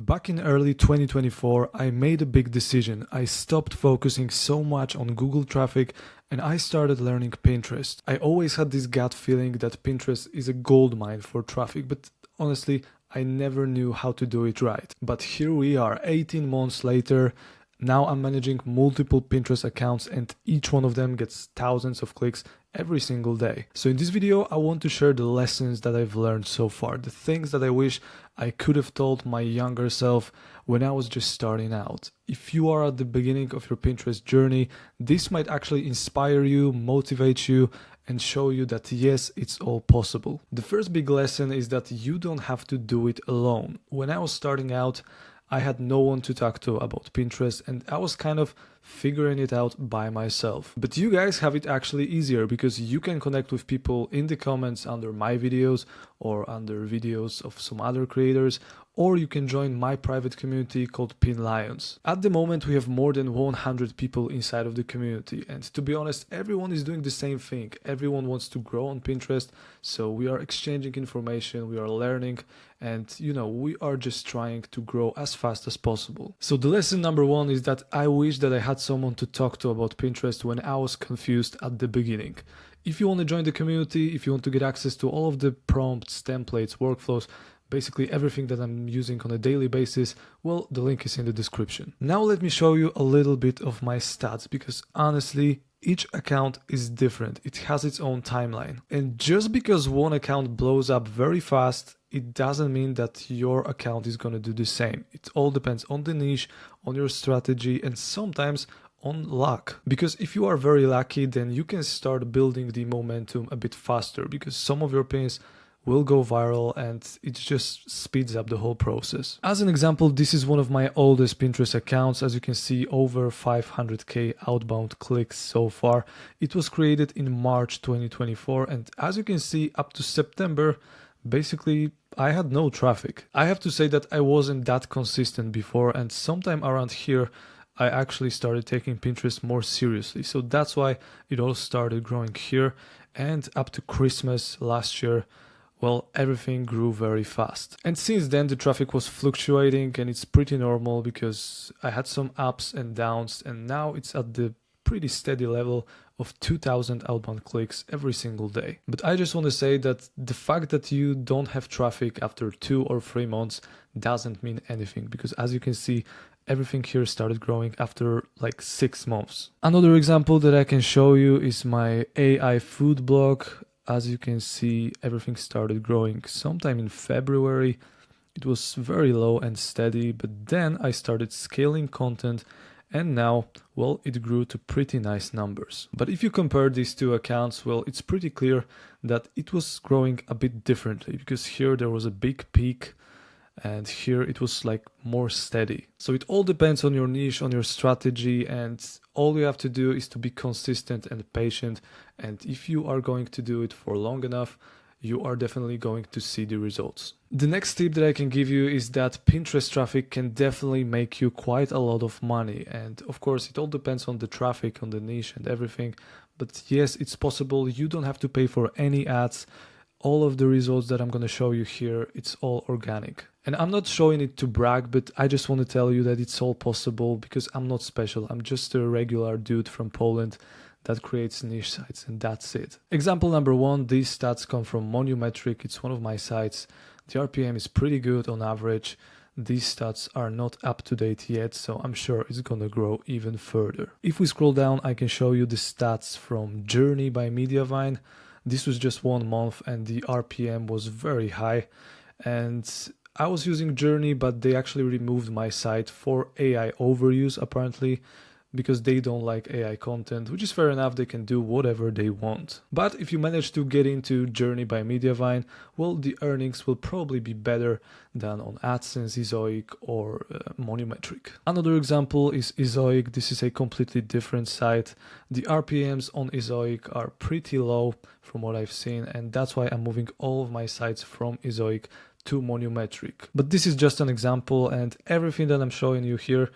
Back in early 2024, I made a big decision. I stopped focusing so much on Google traffic and I started learning Pinterest. I always had this gut feeling that Pinterest is a gold mine for traffic, but honestly, I never knew how to do it right. But here we are, 18 months later. Now I'm managing multiple Pinterest accounts and each one of them gets thousands of clicks every single day. So in this video, I want to share the lessons that I've learned so far, the things that I wish I could have told my younger self when I was just starting out. If you are at the beginning of your Pinterest journey, this might actually inspire you, motivate you, and show you that yes, it's all possible. The first big lesson is that you don't have to do it alone. When I was starting out, I had no one to talk to about Pinterest and I was kind of figuring it out by myself. But you guys have it actually easier because you can connect with people in the comments under my videos or under videos of some other creators, or you can join my private community called Pin Lions. At the moment, we have more than 100 people inside of the community. And to be honest, everyone is doing the same thing. Everyone wants to grow on Pinterest. So we are exchanging information, we are learning, and we are just trying to grow as fast as possible. So the lesson number one is that I wish that I had someone to talk to about Pinterest when I was confused at the beginning. If you want to join the community, if you want to get access to all of the prompts, templates, workflows, basically everything that I'm using on a daily basis, well, the link is in the description. Now let me show you a little bit of my stats because honestly, each account is different. It has its own timeline. And just because one account blows up very fast, it doesn't mean that your account is going to do the same. It all depends on the niche, on your strategy, and sometimes on luck. Because if you are very lucky, then you can start building the momentum a bit faster because some of your pins will go viral and it just speeds up the whole process. As an example, this is one of my oldest Pinterest accounts. As you can see, over 500k outbound clicks so far. It was created in March 2024 and as you can see, up to September, basically I had no traffic. I have to say that I wasn't that consistent before, and sometime around here I actually started taking Pinterest more seriously. So that's why it all started growing here, and up to Christmas last year, well, everything grew very fast. And since then the traffic was fluctuating and it's pretty normal because I had some ups and downs, and now it's at the pretty steady level of 2000 outbound clicks every single day. But I just want to say that the fact that you don't have traffic after 2 or 3 months doesn't mean anything, because as you can see, everything here started growing after like 6 months. Another example that I can show you is my AI food blog. As you can see, everything started growing sometime in February. It was very low and steady, but then I started scaling content and now, well, it grew to pretty nice numbers. But if you compare these two accounts, well, it's pretty clear that it was growing a bit differently because here there was a big peak and here it was like more steady. So it all depends on your niche, on your strategy, and all you have to do is to be consistent and patient. And if you are going to do it for long enough, you are definitely going to see the results. The next tip that I can give you is that Pinterest traffic can definitely make you quite a lot of money. And of course, it all depends on the traffic, on the niche and everything. But yes, it's possible. You don't have to pay for any ads. All of the results that I'm going to show you here, it's all organic. And I'm not showing it to brag, but I just want to tell you that it's all possible because I'm not special. I'm just a regular dude from Poland that creates niche sites, and that's it. Example number one, these stats come from Monumetric. It's one of my sites. The RPM is pretty good on average. These stats are not up to date yet, so I'm sure it's gonna grow even further. If we scroll down, I can show you the stats from Journey by Mediavine. This was just 1 month and the RPM was very high. And I was using Journey, but they actually removed my site for AI overuse apparently, because they don't like AI content, which is fair enough. They can do whatever they want. But if you manage to get into Journey by Mediavine, well, the earnings will probably be better than on AdSense, Ezoic, or Monumetric. Another example is Ezoic. This is a completely different site. The RPMs on Ezoic are pretty low from what I've seen, and that's why I'm moving all of my sites from Ezoic to Monumetric. But this is just an example, and everything that I'm showing you here,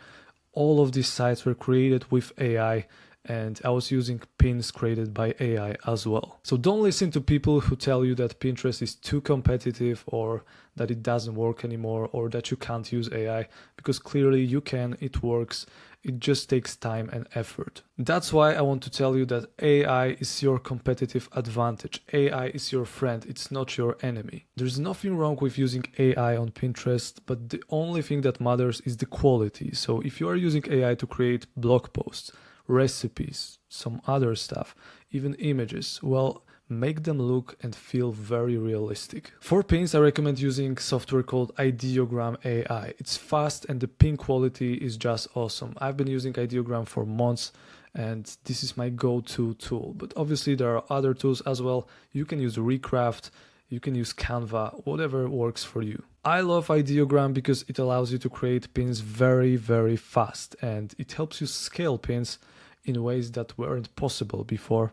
all of these sites were created with AI and I was using pins created by AI as well. So don't listen to people who tell you that Pinterest is too competitive or that it doesn't work anymore or that you can't use AI, because clearly you can, it works. It just takes time and effort. That's why I want to tell you that AI is your competitive advantage. AI is your friend, it's not your enemy. There's nothing wrong with using AI on Pinterest, but the only thing that matters is the quality. So if you are using AI to create blog posts, recipes, some other stuff, even images, well, make them look and feel very realistic. For pins, I recommend using software called Ideogram AI. It's fast and the pin quality is just awesome. I've been using Ideogram for months and this is my go-to tool. But obviously there are other tools as well. You can use Recraft, you can use Canva, whatever works for you. I love Ideogram because it allows you to create pins very, very fast, and it helps you scale pins in ways that weren't possible before.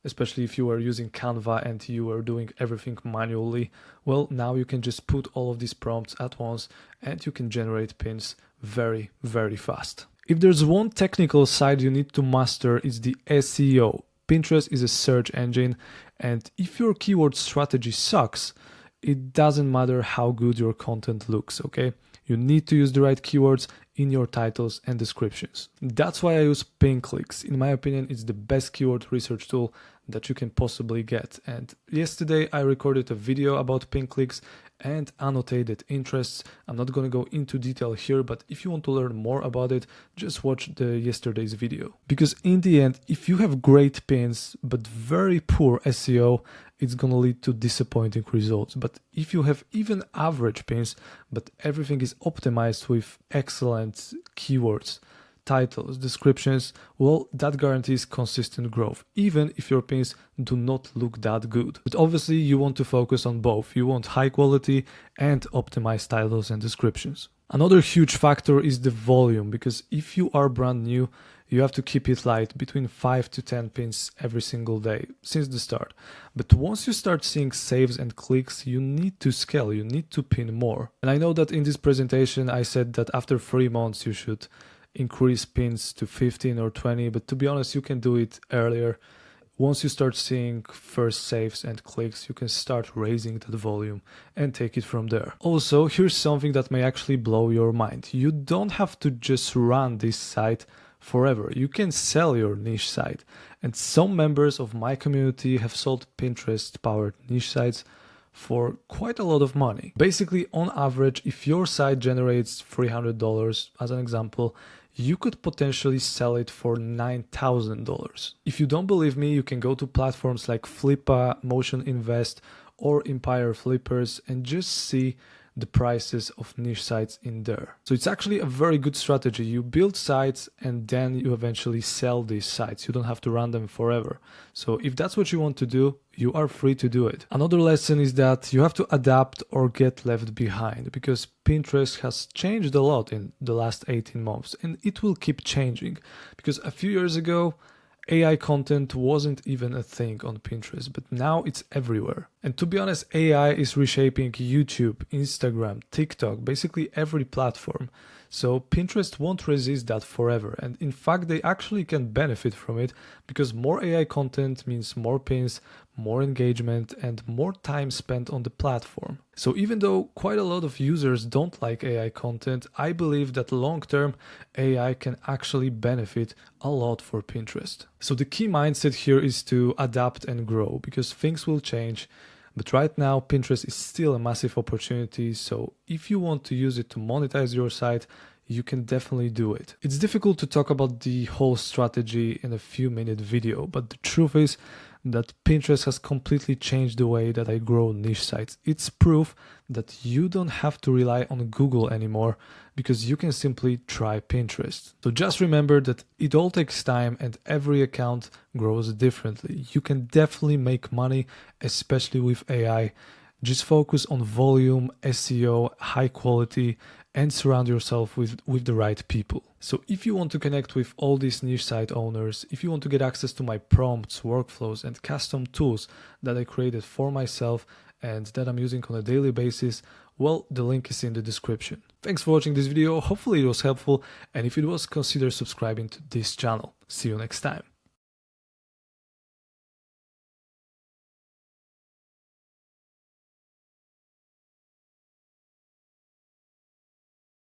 Especially if you were using Canva and you were doing everything manually. Well, now you can just put all of these prompts at once and you can generate pins very, very fast. If there's one technical side you need to master, it's the SEO. Pinterest is a search engine, and if your keyword strategy sucks, it doesn't matter how good your content looks, okay? You need to use the right keywords in your titles and descriptions. That's why I use PinClicks. In my opinion, it's the best keyword research tool that you can possibly get. And yesterday I recorded a video about PinClicks and annotated interests. I'm not going to go into detail here, but if you want to learn more about it, just watch the yesterday's video. Because in the end, if you have great pins but very poor SEO, it's going to lead to disappointing results. But if you have even average pins, but everything is optimized with excellent keywords, titles, descriptions, well, that guarantees consistent growth, even if your pins do not look that good. But obviously you want to focus on both. You want high quality and optimized titles and descriptions. Another huge factor is the volume, because if you are brand new, you have to keep it light, between 5 to 10 pins every single day since the start. But once you start seeing saves and clicks, you need to scale, you need to pin more. And I know that in this presentation I said that after 3 months you should increase pins to 15 or 20, but to be honest, you can do it earlier. Once you start seeing first saves and clicks, you can start raising that volume and take it from there. Also, here's something that may actually blow your mind. You don't have to just run this site forever. You can sell your niche site. And some members of my community have sold Pinterest-powered niche sites for quite a lot of money. Basically, on average, if your site generates $300 as an example, you could potentially sell it for $9,000. If you don't believe me, you can go to platforms like Flippa, Motion Invest, or Empire Flippers and just see the prices of niche sites in there. So it's actually a very good strategy. You build sites and then you eventually sell these sites. You don't have to run them forever. So if that's what you want to do, you are free to do it. Another lesson is that you have to adapt or get left behind, because Pinterest has changed a lot in the last 18 months and it will keep changing, because a few years ago AI content wasn't even a thing on Pinterest, but now it's everywhere. And to be honest, AI is reshaping YouTube, Instagram, TikTok, basically every platform. So Pinterest won't resist that forever. And in fact, they actually can benefit from it, because more AI content means more pins, more engagement, and more time spent on the platform. So even though quite a lot of users don't like AI content, I believe that long term AI can actually benefit a lot for Pinterest. So the key mindset here is to adapt and grow, because things will change. But right now, Pinterest is still a massive opportunity. So if you want to use it to monetize your site, you can definitely do it. It's difficult to talk about the whole strategy in a few-minute video, but the truth is that Pinterest has completely changed the way that I grow niche sites. It's proof that you don't have to rely on Google anymore, because you can simply try Pinterest. So just remember that it all takes time and every account grows differently. You can definitely make money, especially with AI. Just focus on volume, SEO, high quality, and surround yourself with the right people. So if you want to connect with all these niche site owners, if you want to get access to my prompts, workflows, and custom tools that I created for myself and that I'm using on a daily basis, well, the link is in the description. Thanks for watching this video. Hopefully it was helpful, and if it was, consider subscribing to this channel. See you next time.